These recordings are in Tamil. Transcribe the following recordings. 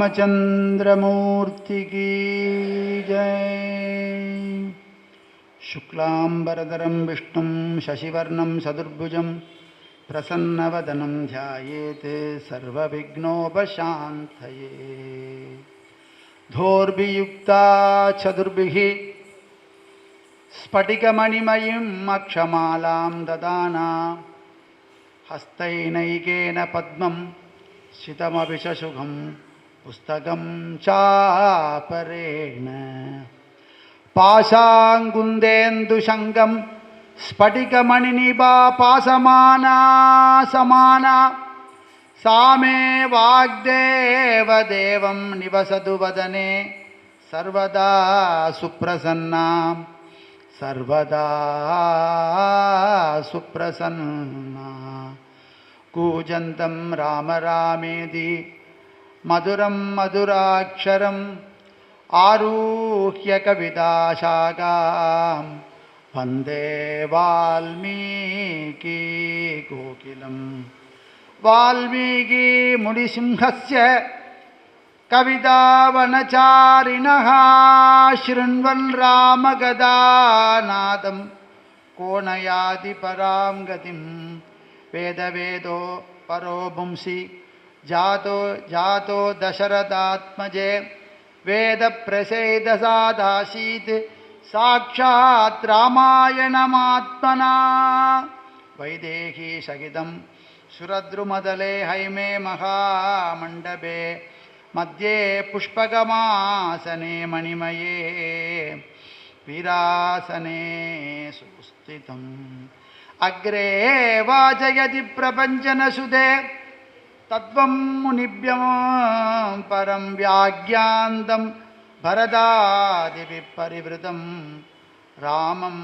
रामचंद्रमूर्ति की जय। शुक्लांबरधरं विष्णुं शशिवर्णं सदुर्भुजं प्रसन्नवदनं ध्यायेत् सर्वविघ्नोपशान्तये। धोर्भियुक्ता चतुर्भिः स्फटिकमणिमयीम् अक्षमालां ददाना हस्तैनैकेन पद्मं शितमभिषशुभं पुस्तकं चापरेण पाशाङ्कुन्देन्दुशङ्गं स्फटिकमणिनिभा पासमाना समाना सा मे वाग्देवदेवं निवसतु वदने सर्वदा सुप्रसन्ना सर्वदा सुप्रसन्ना। कूजन्तं राम रामेति मधुरं मधुराक्षरम् आरुह्य कविताशाखां वन्दे वाल्मीकि कोकिलं। वाल्मीकि मुनिसिंहस्य कवितावनचारिणः शृण्वन् रामकथानादं को न याति परां गतिं। वेदवेदो परो पुंसि जातो दशरथात्मजे वेदप्रसेदसादासीत् साक्षात् रामायणमात्मना। वैदेही सहितं सुरद्रुमदले हैमे महामण्डपे मध्ये पुष्पकमासने मणिमये वीरासने सुस्थितम्। अग्रे वाचयति प्रपञ्चनसुते तत्त्वं मुनिभ्यं परं व्याख्यान्तं भरतादिभिः परिवृतं रामं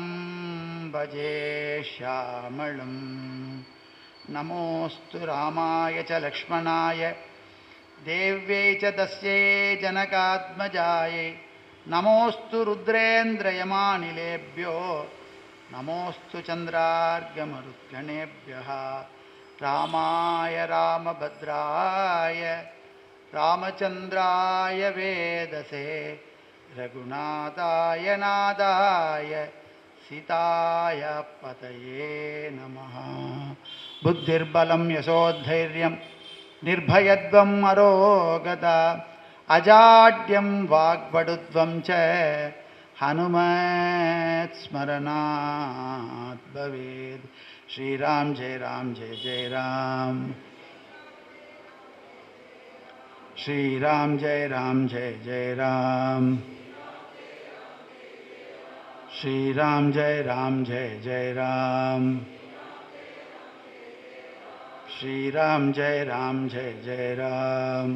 भजे श्यामलं। नमोऽस्तु रामाय च लक्ष्मणाय देव्यै च तस्यै जनकात्मजायै। नमोऽस्तु रुद्रेन्द्रयमानिलेभ्यो नमोऽस्तु चन्द्रार्घमरुद्गणेभ्यः। रामाय रामभद्राय रामचन्द्राय वेदसे रघुनाथाय नाथाय सीताय पतये नमः। बुद्धिर्बलं यशोधैर्यं निर्भयत्वम् अरोगता अजाड्यं वाग्वटुत्वं च हनुमत् स्मरणात् भवेत्। श्रीराम जय जय राम। श्रीराम जय जय राम। श्रीराम जय जय राम। श्रीराम जय जय राम।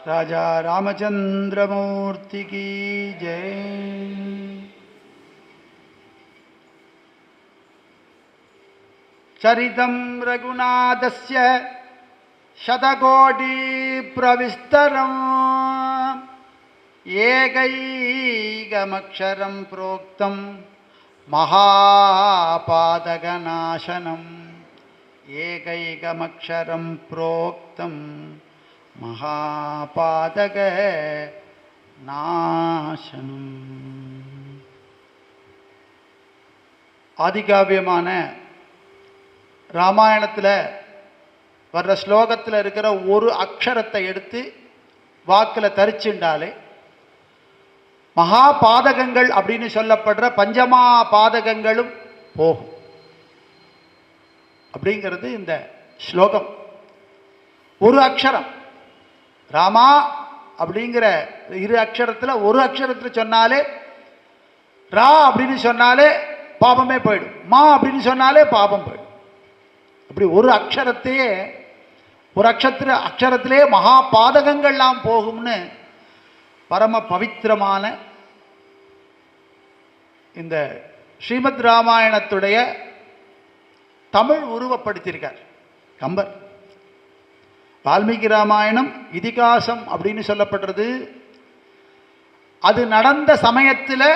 राजा रामचंद्र मूर्ति की जय। चरितं रघुनाथस्य शतकोटि प्रविस्तरम् एकैकमक्षरं प्रोक्तं महापातकनाशनम्। एकैकमक्षरं प्रोक्तं महापातकनाशनम्। ஆதிகாவியமான ராமாயணத்தில் வர்ற ஸ்லோகத்தில் இருக்கிற ஒரு அக்ஷரத்தை எடுத்து வாக்கில் தரிச்சுண்டாலே மகா பாதகங்கள் அப்படின்னு சொல்லப்படுற பஞ்சமா பாதகங்களும் போகும் அப்படிங்கிறது இந்த ஸ்லோகம். ஒரு அக்ஷரம் ராமா அப்படிங்கிற இரு அக்ஷரத்தில் ஒரு அக்ஷரத்தில் சொன்னாலே ரா அப்படின்னு சொன்னாலே பாபமே போயிடும், மா அப்படின்னு சொன்னாலே பாபம் போயிடும். அப்படி ஒரு அக்ஷரத்தையே ஒரு அக்ஷரத்திலே மகா பாதகங்கள்லாம் போகும்னு பரம பவித்திரமான இந்த ஸ்ரீமத் ராமாயணத்துடைய தமிழ் உருவப்படுத்தியிருக்கார் கம்பர். வால்மீகி ராமாயணம் இதிகாசம் அப்படின்னு சொல்லப்படுறது. அது நடந்த சமயத்தில்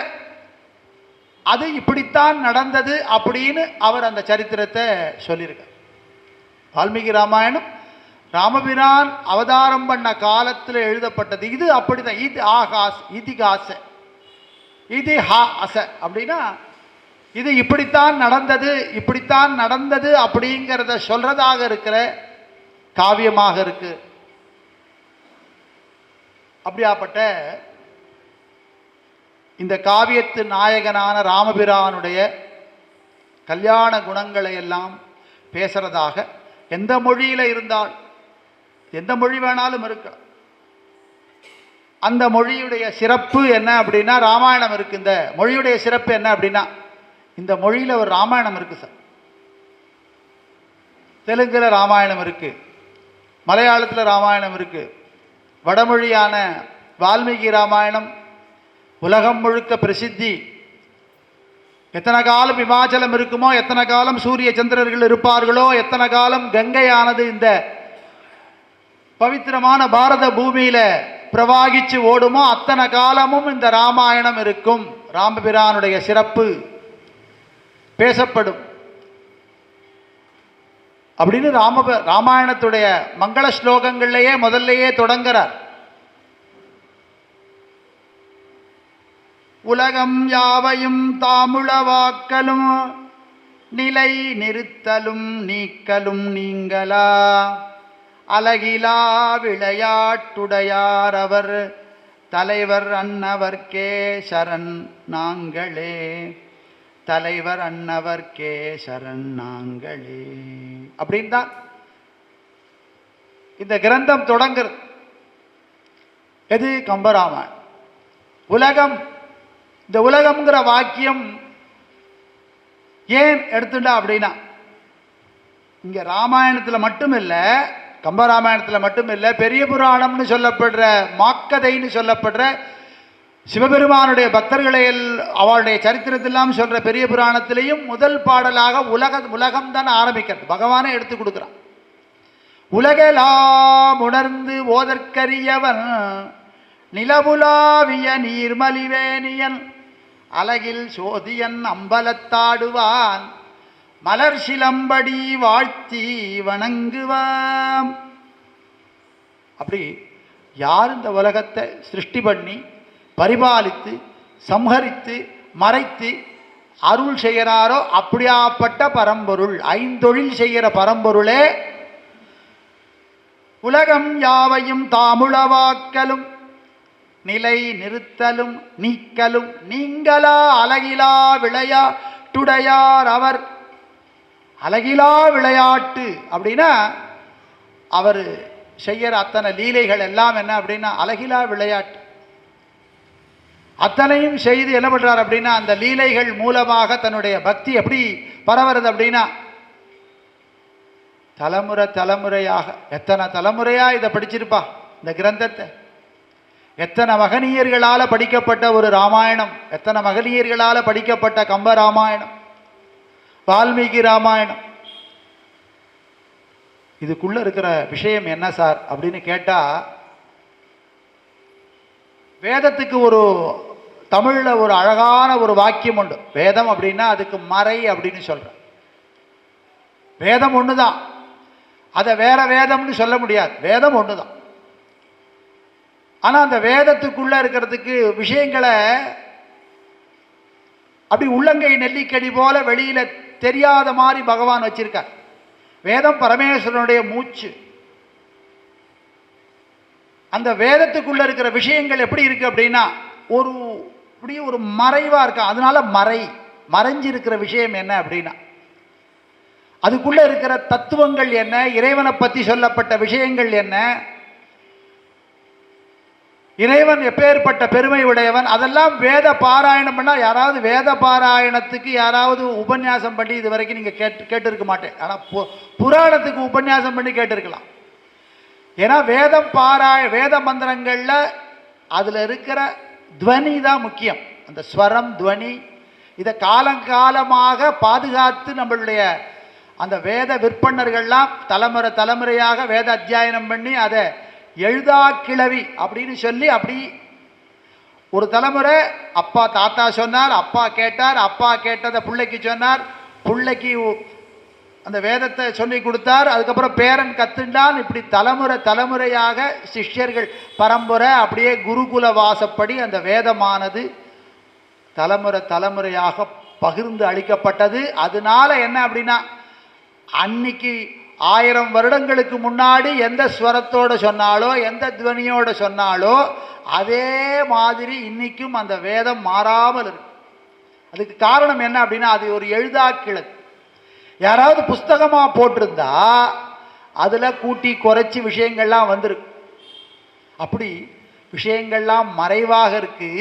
அது இப்படித்தான் நடந்தது அப்படின்னு அவர் அந்த சரித்திரத்தை சொல்லியிருக்கார். வால்மீகி ராமாயணம் ராமபிரான் அவதாரம் பண்ண காலத்தில் எழுதப்பட்டது. இது அப்படிதான். இதிஹாச அப்படின்னா இது இப்படித்தான் நடந்தது அப்படிங்கிறத சொல்றதாக இருக்கிற காவியமாக இருக்கு. அப்படியாப்பட்ட இந்த காவியத்து நாயகனான ராமபிரானுடைய கல்யாண குணங்களை எல்லாம் பேசுறதாக, எந்த மொழியில இருந்தால் எந்த மொழி வேணாலும் இருக்க, அந்த மொழியுடைய சிறப்பு என்ன அப்படின்னா ராமாயணம் இருக்கு. இந்த மொழியுடைய சிறப்பு என்ன அப்படின்னா இந்த மொழியில ஒரு ராமாயணம் இருக்கு சார். தெலுங்குல ராமாயணம் இருக்கு, மலையாளத்தில் ராமாயணம் இருக்கு, வடமொழியான வால்மீகி ராமாயணம் உலகம் முழுக்க பிரசித்தி. எத்தனை காலம் இமாச்சலம் இருக்குமோ, எத்தனை காலம் சூரிய சந்திரர்கள் இருப்பார்களோ, எத்தனை காலம் கங்கையானது இந்த பவித்திரமான பாரத பூமியில பிரவாகிச்சு ஓடுமோ அத்தனை காலமும் இந்த ராமாயணம் இருக்கும். ராமபிரானுடைய சிறப்பு பேசப்படும் அப்படின்னு ராமாயணத்துடைய மங்கள ஸ்லோகங்கள்லேயே முதல்லையே தொடங்குறார். உலகம் யாவையும் தாமுளவாக்கலும் நிலை நிறுத்தலும் நீக்கலும் நீங்களா அலகிலா விளையாட்டுடையார் அவர் தலைவர் அன்னவர்க்கே சரண் நாங்களே, தலைவர் அன்னவர்க்கே சரண் நாங்களே அப்படின்னு தான் இந்த கிரந்தம் தொடங்குறது. எது? கம்பராமாயணம். உலகம், இந்த உலகம்ங்கிற வாக்கியம் ஏன் எடுத்துட்டா அப்படின்னா இங்க ராமாயணத்தில் மட்டும் இல்லை, கம்பராமாயணத்தில் மட்டும் இல்லை, பெரிய புராணம்னு சொல்லப்படுற மாக்கதைன்னு சொல்லப்படுற சிவபெருமானுடைய பக்தர்களை அவளுடைய சரித்திரத்தெல்லாம் சொல்ற பெரிய புராணத்திலையும் முதல் பாடலாக உலகம் தான் ஆரம்பிக்கிறது. பகவானே எடுத்து கொடுக்குறான். உலகெல்லாம் உணர்ந்து ஓதற்கரியவன் நிலவுலாவிய நீர்மலிவேணியன் அலகில் சோதியன் அம்பலத்தாடுவான் மலர் சிலம்படி வாழ்த்தி வணங்குவாம். அப்படி யார் இந்த உலகத்தை சிருஷ்டி பண்ணி பரிபாலித்து சம்ஹரித்து மறைத்து அருள் செய்கிறாரோ அப்படியாப்பட்ட பரம்பொருள், ஐந்தொழில் செய்கிற பரம்பொருளே உலகம் யாவையும் தாமுளவாக்கலும் நிலை நிறுத்தலும் நீக்கலும் நீங்களா அலகிலா விளையாட்டுடையார் அவர். அலகிலா விளையாட்டு அப்படின்னா அவர் செய்யற அத்தனை லீலைகள் எல்லாம் என்ன அப்படின்னா அலகிலா விளையாட்டு. அத்தனையும் செய்து என்ன பண்றார் அப்படின்னா அந்த லீலைகள் மூலமாக தன்னுடைய பக்தி எப்படி பரவுறது அப்படின்னா தலைமுறையாக எத்தனை தலைமுறையா இதை படிச்சிருப்பா இந்த கிரந்தத்தை. எத்தனை மகனீயர்களால படிக்கப்பட்ட ஒரு ராமாயணம், எத்தனை மகனீயர்களால படிக்கப்பட்ட கம்ப ராமாயணம், வால்மீகி ராமாயணம். இதுக்குள்ள இருக்கிற விஷயம் என்ன சார் அப்படின்னு கேட்டா, வேதத்துக்கு ஒரு தமிழ்ல ஒரு அழகான ஒரு வாக்கியம் உண்டு. வேதம் அப்படின்னா அதுக்கு மறை அப்படின்னு சொல்றேன். வேதம் ஒண்ணுதான், அதை வேற வேதம்னு சொல்ல முடியாது. வேதம் ஒண்ணுதான். ஆனா அந்த வேதத்துக்குள்ள இருக்கிறதுக்கு விஷயங்களை அப்படி உள்ளங்கை நெல்லிக்கடி போல வெளியில தெரியாத மாதிரி பகவான் வச்சிருக்கார். வேதம் பரமேஸ்வரனுடைய மூச்சு. அந்த வேதத்துக்குள்ள இருக்கிற விஷயங்கள் எப்படி இருக்கு அப்படின்னா ஒரு இப்படி ஒரு மறைவா இருக்கா. அதனால மறைஞ்சிருக்கிற விஷயம் என்ன அப்படின்னா அதுக்குள்ள இருக்கிற தத்துவங்கள் என்ன, இறைவனை பற்றி சொல்லப்பட்ட விஷயங்கள் என்ன, இறைவன் எப்பேற்பட்ட பெருமை உடையவன், அதெல்லாம் வேத பாராயணம் பண்ணா. யாராவது வேத பாராயணத்துக்கு யாராவது உபன்யாசம் பண்ணி இது வரைக்கும் நீங்க கேட்டிருக்க மாட்டேன். ஆனா புராணத்துக்கு உபன்யாசம் பண்ணி கேட்டிருக்கலாம். ஏன்னா வேத மந்திரங்கள்ல அதுல இருக்கிற துவனி தான் முக்கியம். அந்த ஸ்வரம் துவனி இதை காலங்காலமாக பாதுகாத்து நம்மளுடைய அந்த வேத விற்பனர்கள்லாம் தலைமுறையாக வேத அத்தியாயனம் பண்ணி அதை எழுதா கிளவி அப்படின்னு சொல்லி அப்படி ஒரு தலைமுறை அப்பா தாத்தா சொன்னார், அப்பா கேட்டார், அப்பா கேட்டதை பிள்ளைக்கு சொன்னார், பிள்ளைக்கு அந்த வேதத்தை சொல்லி கொடுத்தார். அதுக்கப்புறம் பேரன் கத்துண்டான். இப்படி தலைமுறை தலைமுறையாக சிஷ்யர்கள் பரம்பரை அப்படியே குருகுல வாசப்படி அந்த வேதமானது தலைமுறை தலைமுறையாக பகிர்ந்து அளிக்கப்பட்டது. அதனால என்ன அப்படின்னா, அன்னைக்கு 1000 வருடங்களுக்கு முன்னாடி எந்த ஸ்வரத்தோடு சொன்னாலோ எந்த துவனியோடு சொன்னாலோ அதே மாதிரி இன்னைக்கும் அந்த வேதம் மாறாமல் இருக்கு. அதுக்கு காரணம் என்ன அப்படின்னா, அது ஒரு எழுதாக்கிழது. யாராவது புஸ்தகமாக போட்டிருந்தா அதில் கூட்டி குறைச்சி விஷயங்கள்லாம் வந்திருக்கு. அப்படி விஷயங்கள்லாம் மறைவாக இருக்கு.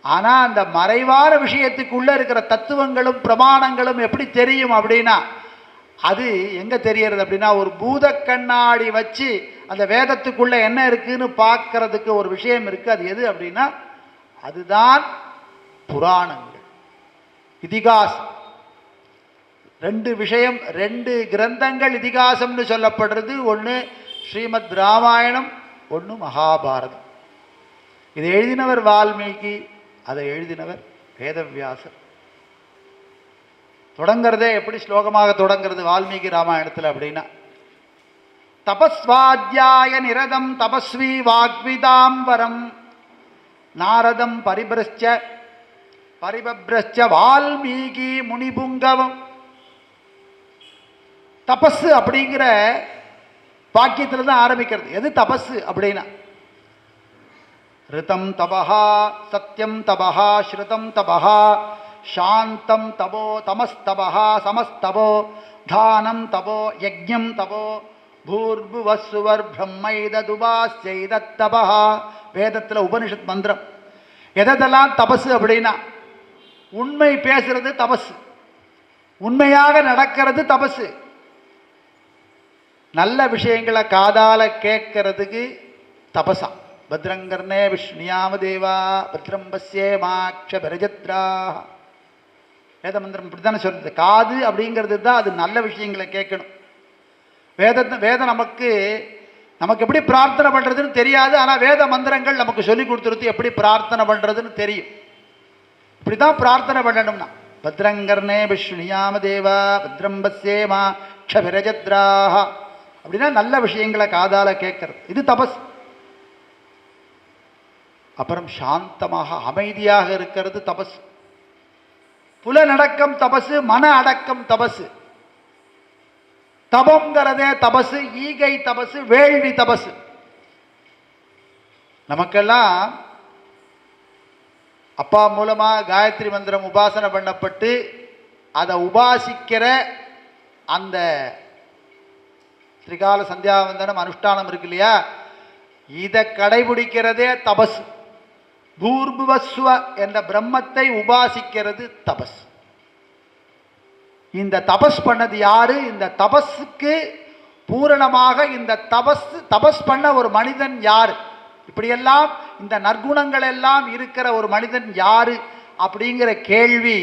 ஆனால் அந்த மறைவான விஷயத்துக்குள்ளே இருக்கிற தத்துவங்களும் பிரமாணங்களும் எப்படி தெரியும் அப்படின்னா, அது எங்கே தெரியறது அப்படின்னா, ஒரு பூத கண்ணாடி வச்சு அந்த வேதத்துக்குள்ளே என்ன இருக்குன்னு பார்க்கறதுக்கு ஒரு விஷயம் இருக்குது. அது எது அப்படின்னா, அதுதான் புராணங்கள், இதிகாசம். 2 விஷயம், 2 கிரந்தங்கள் இதிகாசம்னு சொல்லப்படுறது. ஒன்று ஸ்ரீமத் ராமாயணம், ஒன்று மகாபாரதம். இதை எழுதினவர் வால்மீகி, அதை எழுதினவர் வேதவியாசர். தொடங்கிறதே எப்படி ஸ்லோகமாக தொடங்கிறது வால்மீகி ராமாயணத்தில் அப்படின்னா, தபஸ்வாத்தியாய நிரதம் தபஸ்வி வாக்விதாம்பரம் நாரதம் பரிபிரஸ்ச வால்மீகி முனிபுங்கவம். தபஸ் அப்படிங்கிற வாக்கியத்தில் தான் ஆரம்பிக்கிறது. எது தபஸ் அப்படின்னா, ரிதம் தபஹா சத்யம் தபஹா ஸ்ருதம் தபஹா சாந்தம் தபோ தமஸ்தபஹா சமஸ்தபோ தானம் தபோ யஜ்ஞம் தபோ பூர்புவசுவர் பிரம்மைததுபாஸ்யைதத்தபஹா. வேதத்தில் உபனிஷத் மந்திரம். எதெல்லாம் தபசு அப்படின்னா, உண்மை பேசுறது தபசு, உண்மையாக நடக்கிறது தபசு, நல்ல விஷயங்களை காதால கேட்கறதுக்கு தபசா. பத்ரங்கர்ணே விஷ்ணுயாம தேவா பத்ரம் பஸ்யேமாக்ஷ பிரஜத்ரா. வேத மந்திரம் இப்படி தானே சொல்றது. காது அப்படிங்கிறது தான் அது நல்ல விஷயங்களை கேட்கணும். வேதம் நமக்கு எப்படி பிரார்த்தனை பண்ணுறதுன்னு தெரியாது. ஆனால் வேத மந்திரங்கள் நமக்கு சொல்லி கொடுத்துருது எப்படி பிரார்த்தனை பண்ணுறதுன்னு தெரியும். இப்படி தான் பிரார்த்தனை பண்ணணும்னா, பத்ரங்கர்ணே விஷ்ணுயாம தேவா பத்ரம் பஸ்யேமாக்ஷ பிரஜத்ரா அப்படின்னா நல்ல விஷயங்களை காதால கேட்கறது, இது தபஸ். அப்புறம் சாந்தமாக அமைதியாக இருக்கிறது தபஸ். புலனடக்கம் தபசு, மன அடக்கம் தபசு. தபங்கிறதே தபசு, ஈகை தபசு, வேள்வி தபசு. நமக்கெல்லாம் அப்பா மூலமாக காயத்ரி மந்திரம் உபாசனை பண்ணப்பட்டு அதை உபாசிக்கிற அந்த திரிகால சந்தியாவந்தனம் அனுஷ்டானம் இருக்கு இல்லையா, இதை கடைபிடிக்கிறதே தபஸ். பூர்புவஸ்வ என்ற பிரம்மத்தை உபாசிக்கிறது தபஸ். இந்த தபஸ் பண்ணது யாரு? இந்த தபஸுக்கு பூரணமாக இந்த தபஸ் பண்ண ஒரு மனிதன் யாரு? இப்படியெல்லாம் இந்த நற்குணங்கள் எல்லாம் இருக்கிற ஒரு மனிதன் யாரு அப்படிங்கிற கேள்வி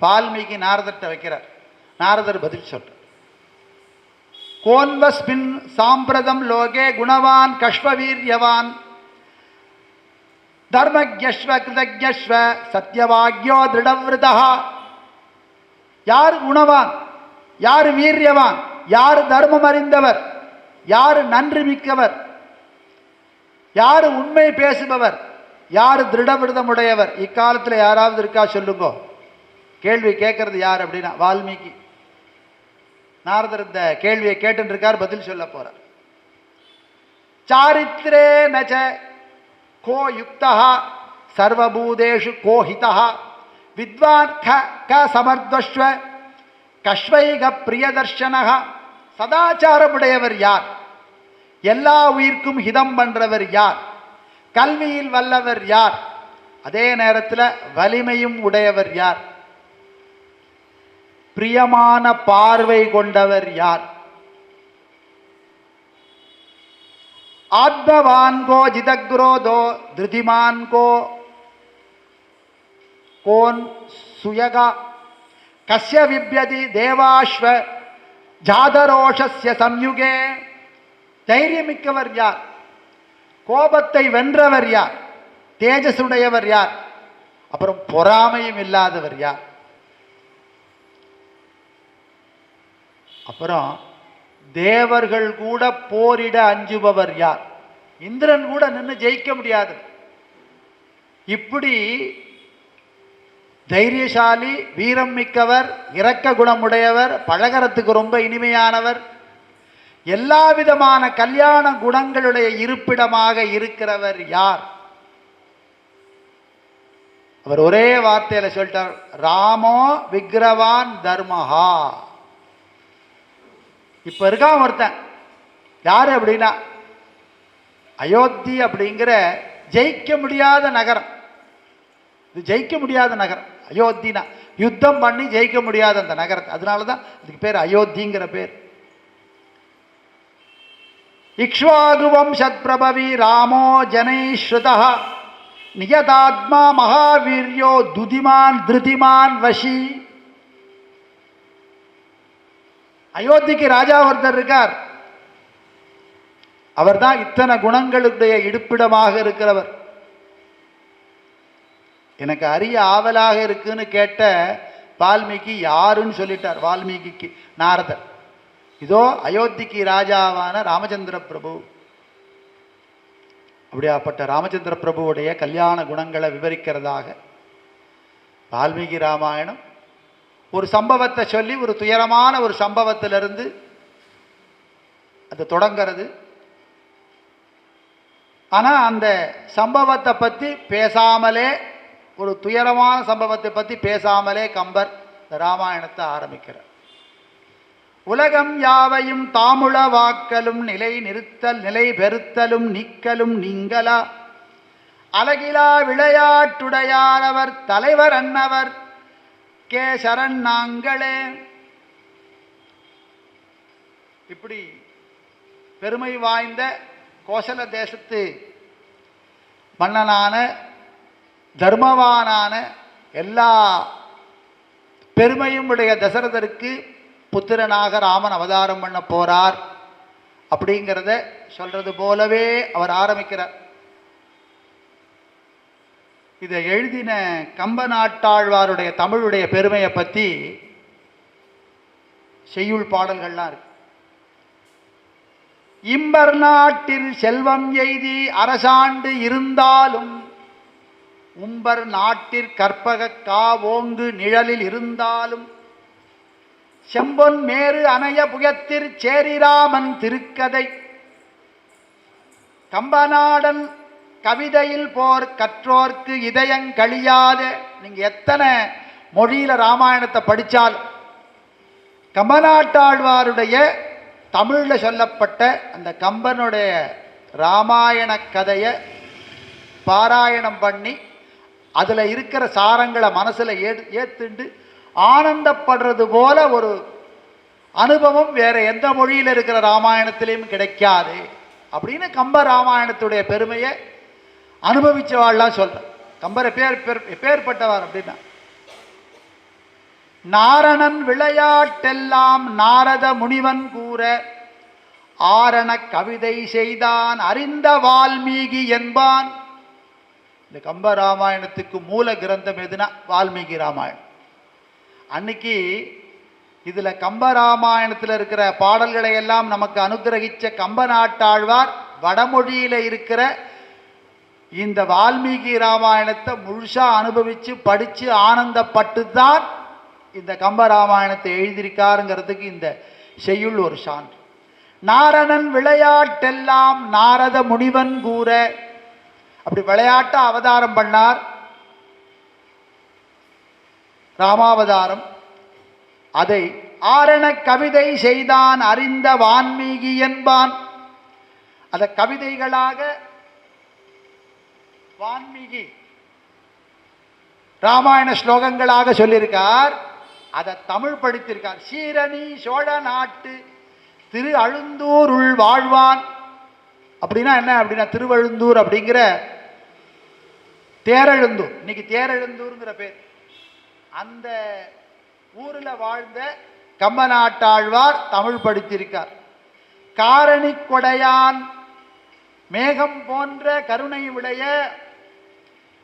வால்மீகி நாரதர்கிட்ட வைக்கிறார். நாரதர் பதில் சொல்றார். கோன்வஸ்மின் சாம்பிரதம் லோகே குணவான் கஷ்வவீரியவான் தர்மஜஸ்வ கிருதஜஸ்வ சத்யவாக்யோ திருடவிருதா. யார் குணவான், யார் வீரியவான், யார் தர்மம் அறிந்தவர், யார் நன்றி மிக்கவர், யார் உண்மை பேசுபவர், யார் திருடவிரதமுடையவர்? இக்காலத்தில் யாராவது இருக்கா சொல்லுங்க. கேள்வி கேட்கறது யார் அப்படின்னா வால்மீகி. நாரதர் இந்த கேள்வியை கேட்டு இருக்கார், பதில் சொல்ல போறார். சாரித்ரே நச்ச கோ யுக்தா சர்வபூதேஷு கோ ஹிதா வித்வான் க சமர்த்வஸ்வ கஷ்வைக பிரியதர்ஷனக. சதாச்சாரமுடையவர் யார்? எல்லா உயிர்க்கும் ஹிதம் பண்றவர் யார்? கல்வியில் வல்லவர் யார்? அதே நேரத்தில் வலிமையும் உடையவர் யார்? பிரியமான பார்வை கொண்டவர் யார்? ஆத்மவான்கோ ஜிதக்ரோதோ திருதிமான்கோ கோன் சுயகா கஸ்ய விப்யதி தேவாஸ்வ ஜாதரோஷஸ்ய சம்யுகே. தைரியமிக்கவர் யார்? கோபத்தை வென்றவர் யார்? தேஜசுடையவர் யார்? அப்புறம் பொறாமையும் இல்லாதவர் யார்? அப்புறம் தேவர்கள் கூட போரிட அஞ்சுபவர் யார்? இந்திரன் கூட நின்று ஜெயிக்க முடியாது. இப்படி தைரியசாலி, வீரம் மிக்கவர், இரக்க குணமுடையவர், பழகறத்துக்கு ரொம்ப இனிமையானவர், எல்லா விதமான கல்யாண குணங்களுடைய இருப்பிடமாக இருக்கிறவர் யார்? அவர் ஒரே வார்த்தையில சொல்லிட்டார், ராமோ விக்கிரவான் தர்மஹா. இப்ப இருக்கான் ஒருத்தன், யாரு அப்படின்னா அயோத்தி அப்படிங்கிற ஜெயிக்க முடியாத நகரம். இது ஜெயிக்க முடியாத நகரம் அயோத்தினா, யுத்தம் பண்ணி ஜெயிக்க முடியாத அந்த நகரத்தை, அதனாலதான் அதுக்கு பேர் அயோத்திங்கிற பேர். இக்ஷ்வாகு வம்சத் பிரபவி ராமோ ஜனைஸ்ருதா நியதாத்மா மகாவீர்யோ துதிமான் திருதிமான் வசி. அயோத்திக்கு ராஜா ஒருத்தர் இருக்கார், அவர் தான் இத்தனை குணங்களுடைய இருப்பிடமாக இருக்கிறவர். எனக்கு அறிய ஆவலாக இருக்குன்னு கேட்ட வால்மீகி யாருன்னு சொல்லிட்டார். வால்மீகிக்கு நாரதர், இதோ அயோத்திக்கு ராஜாவான ராமச்சந்திர பிரபு. அப்படியாப்பட்ட ராமச்சந்திர பிரபுவுடைய கல்யாண குணங்களை விவரிக்கிறதாக வால்மீகி ராமாயணம் ஒரு சம்பவத்தை சொல்லி, ஒரு துயரமான ஒரு சம்பவத்திலிருந்து அது தொடங்கிறது. ஆனால் அந்த சம்பவத்தை பற்றி பேசாமலே, ஒரு துயரமான சம்பவத்தை பற்றி பேசாமலே கம்பர் இந்த ராமாயணத்தை ஆரம்பிக்கிறார். உலகம் யாவையும் தாமுள வாக்கலும் நிலை நிறுத்தல் நிலை பெறுத்தலும் நீக்கலும் நீங்களா அழகிலா விளையாட்டுடையாரவர் தலைவர் அன்னவர் கே சரண் நாங்களே. இப்படி பெருமை வாய்ந்த கோசல தேசத்து மன்னனான தர்மவானான எல்லா பெருமையும் உடைய தசரதருக்கு புத்திரனாக ராமன் அவதாரம் பண்ண போறார் அப்படிங்கிறத சொல்றது போலவே அவர் ஆரம்பிக்கிறார். இதை எழுதின கம்ப நாட்டாழ்வாருடைய தமிழுடைய பெருமையை பற்றி செய்யுள் பாடல்கள்லாம் இருக்கு. இம்பர் நாட்டில் செல்வம் எய்தி அரசாண்டு இருந்தாலும் உம்பர் நாட்டிற் கற்பக காவோங்கு நிழலில் இருந்தாலும் செம்பொன் மேரு அணைய புயத்திற் சேரிராமன் திருக்கதை கம்பநாடன் கவிதையில் போர் கற்றோர்க்கு இதயங்கழியாத. நீங்க எத்தனை மொழியில ராமாயணத்தை படித்தால் கம்பநாட்டாழ்வாருடைய தமிழ்ல சொல்லப்பட்ட அந்த கம்பனுடைய ராமாயண கதையை பாராயணம் பண்ணி அதுல இருக்கிற சாரங்களை மனசுல ஏத்துண்டு ஆனந்தப்படுறது போல ஒரு அனுபவம் வேற எந்த மொழியில் இருக்கிற ராமாயணத்திலையும் கிடைக்காது அப்படின்னு கம்ப ராமாயணத்துடைய பெருமையை அனுபவிச்சவாள்லாம் சொல்ற. கம்பர் எப்பேற்பட்டவர் அப்படின்னா, நாரணன் விளையாட்டெல்லாம் நாரத முனிவன் கூற ஆரண கவிதை செய்தான் அறிந்த வால்மீகி என்பான். இந்த கம்ப ராமாயணத்துக்கு மூல கிரந்தம் எதுனா வால்மீகி ராமாயணம். அன்னைக்கு இதுல கம்ப ராமாயணத்தில் இருக்கிற பாடல்களை எல்லாம் நமக்கு அனுகிரகிச்ச கம்ப நாட்டாழ்வார் வடமொழியில இருக்கிற இந்த வால்மீகி ராமாயணத்தை முழுசா அனுபவிச்சு படிச்சு ஆனந்தப்பட்டு தான் இந்த கம்ப ராமாயணத்தை எழுதியிருக்காருங்கிறதுக்கு இந்த செய்யுள் ஒரு சான்று. நாரணன் விளையாட்டெல்லாம் நாரத முனிவன் கூற. அப்படி விளையாட்ட அவதாரம் பண்ணார் ராமாவதாரம். அதை ஆரண கவிதை செய்தான் அறிந்த வான்மீகி என்பான். அதை கவிதைகளாக வான்மீகி ராமாயண ஸ்லோகங்களாக சொல்லியிருக்கார். அதை தமிழ் படித்திருக்கார். சீரணி சோழ நாட்டு திரு அழுந்தூருள் வாழ்வான். அப்படின்னா என்ன அப்படின்னா, திருவழுந்தூர் அப்படிங்கிற தேரெழுந்தூர், இன்னைக்கு தேரெழுந்தூருங்கிற பேர், அந்த ஊரில் வாழ்ந்த கம்ப நாட்டாழ்வார் தமிழ் படித்திருக்கார். காரணி கொடையான் மேகம் போன்ற கருணை உடைய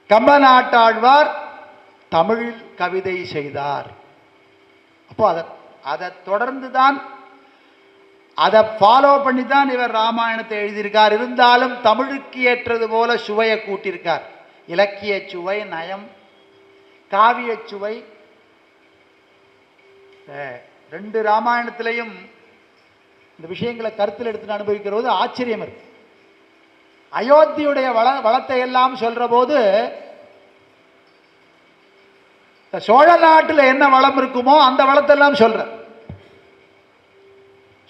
கம்ப நாட்டாழ்வார் தமிழில் கவிதை செய்தார். அப்போ அதை தொடர்ந்து தான் அதை ஃபாலோ பண்ணி தான் இவர் ராமாயணத்தை எழுதியிருக்கார். இருந்தாலும் தமிழுக்கு ஏற்றது போல சுவையை கூட்டியிருக்கார். இலக்கிய சுவை, நயம், காவிய சுவை. ரெண்டு ராமாயணத்திலையும் இந்த விஷயங்களை கருத்தில் எடுத்து அனுபவிக்கிறது ஆச்சரியம் இருக்கு. அயோத்தியுடைய வளத்தை எல்லாம் சொல்ற போது சோழ நாட்டில் என்ன வளம் இருக்குமோ அந்த வளத்தெல்லாம் சொல்ற.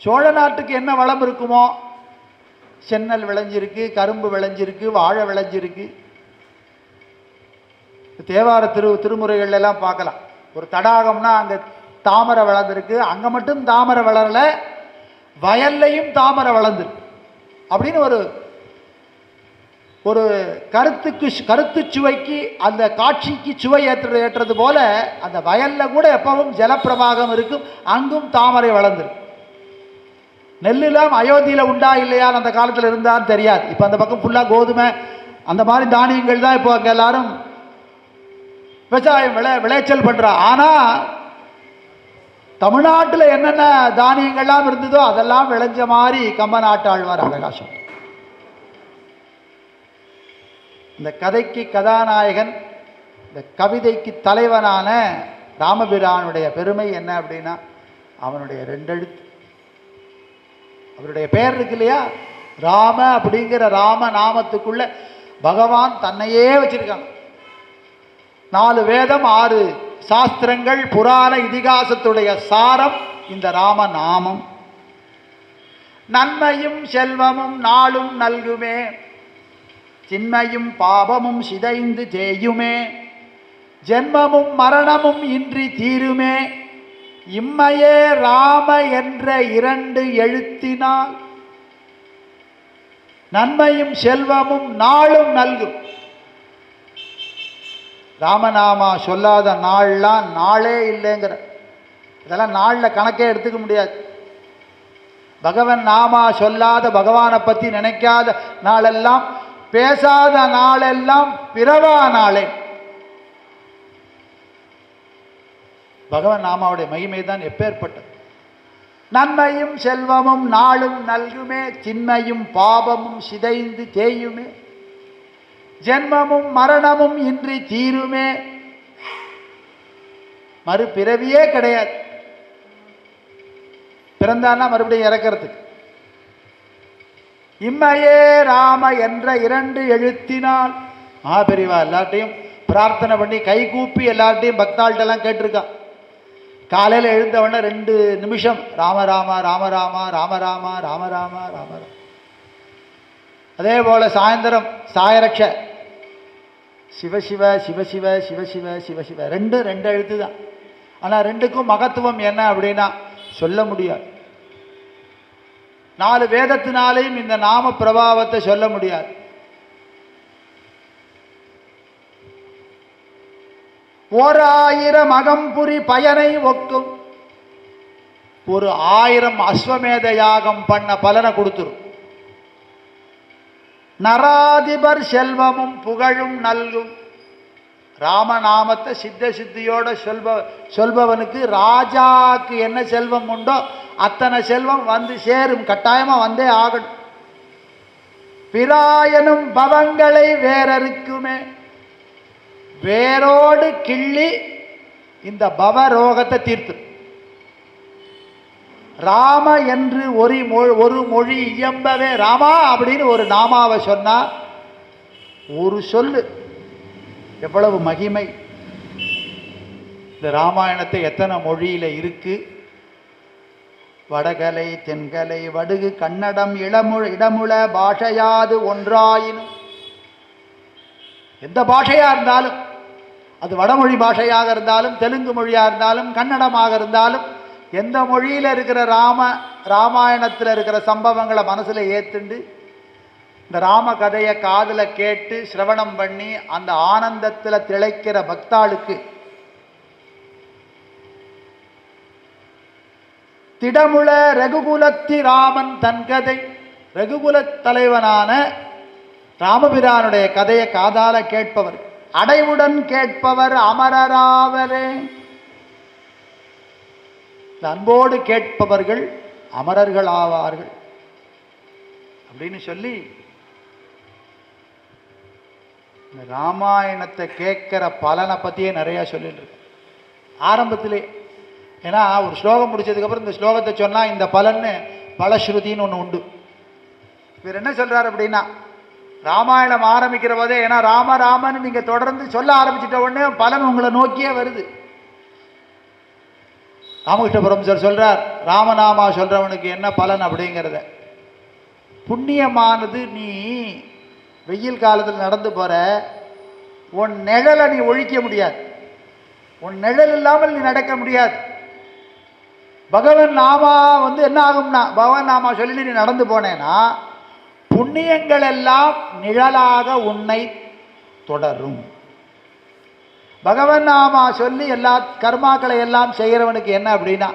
சோழ நாட்டுக்கு என்ன வளம் இருக்குமோ, சென்னல் விளைஞ்சிருக்கு, கரும்பு விளைஞ்சிருக்கு, வாழை விளைஞ்சிருக்கு. தேவார திருமுறைகள் எல்லாம் பார்க்கலாம். ஒரு தடாகம்னா அங்கே தாமரை வளர்ந்துருக்கு, அங்கே மட்டும் தாமரை வளரல, வயல்லையும் தாமரை வளர்ந்துருக்கு அப்படின்னு ஒரு கருத்து சுவைக்கு, அந்த காட்சிக்கு சுவை ஏற்றது போல அந்த வயல்ல கூட எப்பவும் ஜலப்பிரவாகம் இருக்கும், அங்கும் தாமரை வளர்ந்துருக்கு. நெல்லுலாம் அயோத்தியில் உண்டா இல்லையான்னு அந்த காலத்தில் இருந்தான்னு தெரியாது. இப்போ அந்த பக்கம் ஃபுல்லாக கோதுமை அந்த மாதிரி தானியங்கள் தான் இப்போ அங்கே எல்லாரும் விவசாயம் விளைச்சல் பண்ணுறா. ஆனால் தமிழ்நாட்டில் என்னென்ன தானியங்கள்லாம் இருந்ததோ அதெல்லாம் விளைஞ்ச மாதிரி கம்பநாட்டாழ்வார் அவகாசம். இந்த கதைக்கு கதாநாயகன், இந்த கவிதைக்கு தலைவனான ராமபிரானுடைய பெருமை என்ன அப்படின்னா, அவனுடைய ரெண்டெழுத்து. அவருடைய பெயர் இருக்கு இல்லையா, ராம அப்படிங்கிற ராம நாமத்துக்குள்ள பகவான் தன்னையே வச்சிருக்காங்க. 4 வேதம், 6 சாஸ்திரங்கள், புராண இதிகாசத்துடைய சாரம் இந்த ராம நாமம். நன்மையும் செல்வமும் நாளும் நல்குமே, சின்மையும் பாபமும் சிதைந்து தேயுமே, ஜென்மமும் மரணமும் இன்றி தீருமே, இம்மையே ராம என்ற 2 எழுத்தினால் நன்மையும் செல்வமும் நாளும் நல்கும். ராமநாமா சொல்லாத நாள்லாம் நாளே இல்லைங்கிற, இதெல்லாம் நாளில் கணக்கே எடுத்துக்க முடியாது. பகவன் நாமா சொல்லாத, பகவானை பற்றி நினைக்காத நாளெல்லாம், பேசாத நாளெல்லாம் பிறவா நாளே. பகவன் நாமாவுடைய மகிமை தான் எப்பேற்பட்டது. நன்மையும் செல்வமும் நாளும் நல்குமே, சின்மையும் பாபமும் சிதைந்து தேயுமே, ஜென்மமும் மரணமும் இன்றி தீருமே. மறுபிறவியே கிடையாது. பிறந்தான்னா மறுபடியும் இறக்கிறதுக்கு. இம்மையே ராம என்ற 2 எழுத்தினால். பெரியவா எல்லார்ட்டையும் பிரார்த்தனை பண்ணி கை கூப்பி எல்லார்ட்டையும் பக்தாள்கிட்டெல்லாம் கேட்டிருக்கா. காலையில் எழுந்தவொடனே 2 நிமிஷம் ராம ராம ராம ராம ராம ராம ராம ராம ராம. அதே போல சாயந்தரம் சாயரட்ச சிவசிவ சிவசிவ சிவசிவ சிவசிவ. 2 எழுத்து தான். ஆனால் 2க்கும் மகத்துவம் என்ன அப்படின்னா சொல்ல முடியாது. 4 வேதத்தினாலையும் இந்த நாம பிரபாவத்தை சொல்ல முடியாது. ஓர் 1000 அகம்புரி பயனை ஒக்கும். ஒரு 1000 அஸ்வமேத யாகம் பண்ண பலனை கொடுத்துரும். நராதிபர் செல்வமும் புகழும் நல்கும். ராமநாமத்தை சித்தியோட சொல்பவனுக்கு ராஜாக்கு என்ன செல்வம் உண்டோ அத்தனை செல்வம் வந்து சேரும். கட்டாயமா வந்தே ஆகணும். பிராயனும் பவங்களை வேறறுக்குமே. வேரோடு கிள்ளி இந்த பவரோகத்தை தீர்த்து. ராம என்று ஒரு மொழி இயம்பவே, ராமா அப்படின்னு ஒரு நாமாவை சொன்னா, ஒரு சொல்லு எவ்வளவு மகிமை. இந்த ராமாயணத்தை எத்தனை மொழியில இருக்கு. வடகலை தென்கலை வடுகு கன்னடம் இடமுள பாஷையாது ஒன்றாயினும். எந்த பாஷையா இருந்தாலும், அது வடமொழி பாஷையாக இருந்தாலும், தெலுங்கு மொழியாக இருந்தாலும், கன்னடமாக இருந்தாலும், எந்த மொழியில் இருக்கிற ராமாயணத்தில் இருக்கிற சம்பவங்களை மனசில் ஏற்றுண்டு இந்த ராம கதையை காதில் கேட்டு சிரவணம் பண்ணி அந்த ஆனந்தத்தில் திளைக்கிற பக்தாளுக்கு திடமுள ரகுகுலத்தி ராமன் தன் கதை. ரகுகுல தலைவனான ராமபிரானுடைய கதையை காதால கேட்பவர், அடைவுடன் கேட்பவர் அமரராவரே. அன்போடு கேட்பவர்கள் அமரர்கள் ஆவார்கள் அப்படின்னு சொல்லி இந்த ராமாயணத்தை கேட்குற பலனை பற்றியே நிறையா சொல்லிட்டு இருக்கேன் ஆரம்பத்திலே. ஏன்னா ஒரு ஸ்லோகம் முடிச்சதுக்கப்புறம் இந்த ஸ்லோகத்தை சொன்னால் இந்த பலன்னு பலஸ்ருதின்னு ஒன்று உண்டு. இவர் என்ன சொல்கிறார் அப்படின்னா, ராமாயணம் ஆரம்பிக்கிற போதே, ஏன்னா ராமன்னு நீங்கள் தொடர்ந்து சொல்ல ஆரம்பிச்சிட்ட உடனே பலன் உங்களை நோக்கியே வருது. ராமகிருஷ்ணபுரம் சார் சொல்கிறார், ராமநாமா சொல்கிறவனுக்கு என்ன பலன் அப்படிங்கிறத. புண்ணியமானது, நீ வெயில் காலத்தில் நடந்து போகிற, உன் நிழலை நீ ஒழிக்க முடியாது. உன் நிழல் இல்லாமல் நீ நடக்க முடியாது. பகவன் நாமா என்ன ஆகும்னா, பகவன் நாமா சொல்லி நீ நடந்து போனேன்னா புண்ணியங்கள் எல்லாம் நிழலாக உன்னை தொடரும். பகவன் நாமா சொல்லி எல்லா கர்மாக்களை எல்லாம் செய்கிறவனுக்கு என்ன அப்படின்னா,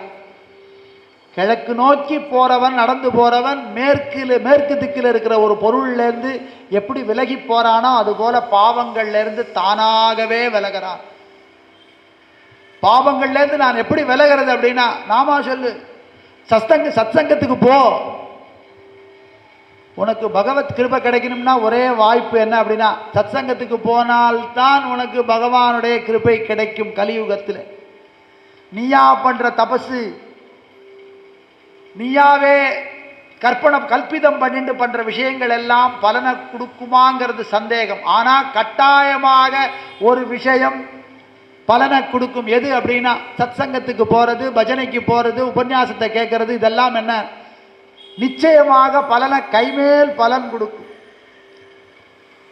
கிழக்கு நோக்கி போறவன், நடந்து போறவன் மேற்கு திக்கில் இருக்கிற ஒரு பொருள்லேருந்து எப்படி விலகி போறானோ அதுபோல பாவங்கள்லேருந்து தானாகவே விலகிறான். பாவங்கள்லேருந்து நான் எப்படி விலகிறது அப்படின்னா, நாமா சொல்லு, சத்சங்கத்துக்கு போ. உனக்கு பகவத் கிருபை கிடைக்கணும்னா ஒரே வாய்ப்பு என்ன அப்படின்னா, சத்சங்கத்துக்கு போனால்தான் உனக்கு பகவானுடைய கிருபை கிடைக்கும். கலியுகத்தில் நீயா பண்ற தபசு, நீயாவே கல்பிதம் பண்ணிட்டு பண்ற விஷயங்கள் எல்லாம் பலனை கொடுக்குமாங்கிறது சந்தேகம். ஆனா கட்டாயமாக ஒரு விஷயம் பலனை கொடுக்கும். எது அப்படின்னா, சத்சங்கத்துக்கு போறது, பஜனைக்கு போறது, உபன்யாசத்தை கேட்கறது, இதெல்லாம் என்ன நிச்சயமாக பலனை கைமேல் பலன் கொடுக்கும்.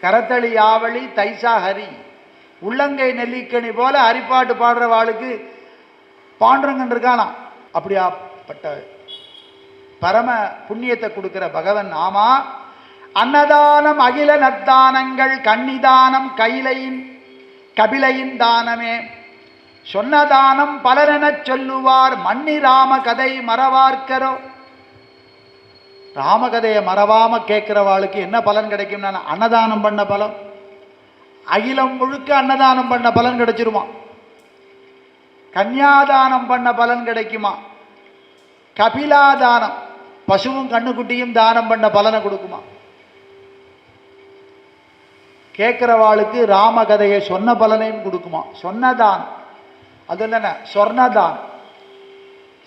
கரத்தளி ஆவளி தைசா ஹரி, உள்ளங்கை நெல்லிக்கணி போல ஹரிப்பாட்டு பாடுறவாளுக்கு பாண்டுரங்கன் இருக்கானாம். அப்படியாப்பட்ட பரம புண்ணியத்தை கொடுக்கிற பகவன் நாமா. அன்னதானம் அகில நத்தானங்கள், கன்னிதானம் கபிலையின் தானமே, சொன்னதானம் பலரெனச் சொல்லுவார், மன்னி ராம கதை மறவார்க்கரோ. ராமகதையை மறவாம கேட்கிறவாளுக்கு என்ன பலன் கிடைக்கும்னா, அன்னதானம் பண்ண பலன், அகிலம் முழுக்க அன்னதானம் பண்ண பலன் கிடைச்சிருமா, கன்யாதானம் பண்ண பலன் கிடைக்குமா, கபிலாதானம் பசுவும் கண்ணுக்குட்டியும் தானம் பண்ண பலனை கொடுக்குமா. கேட்கிறவாளுக்கு ராமகதையை சொன்ன பலனையும் கொடுக்குமா. சொன்னதானம், அது இல்லைன்னா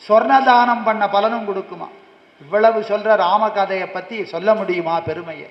சொர்ணதானம் பண்ண பலனும் கொடுக்குமா. இவ்வளவு சொல்ற ராமகதையை பத்தி சொல்ல முடியுமா பெருமையை?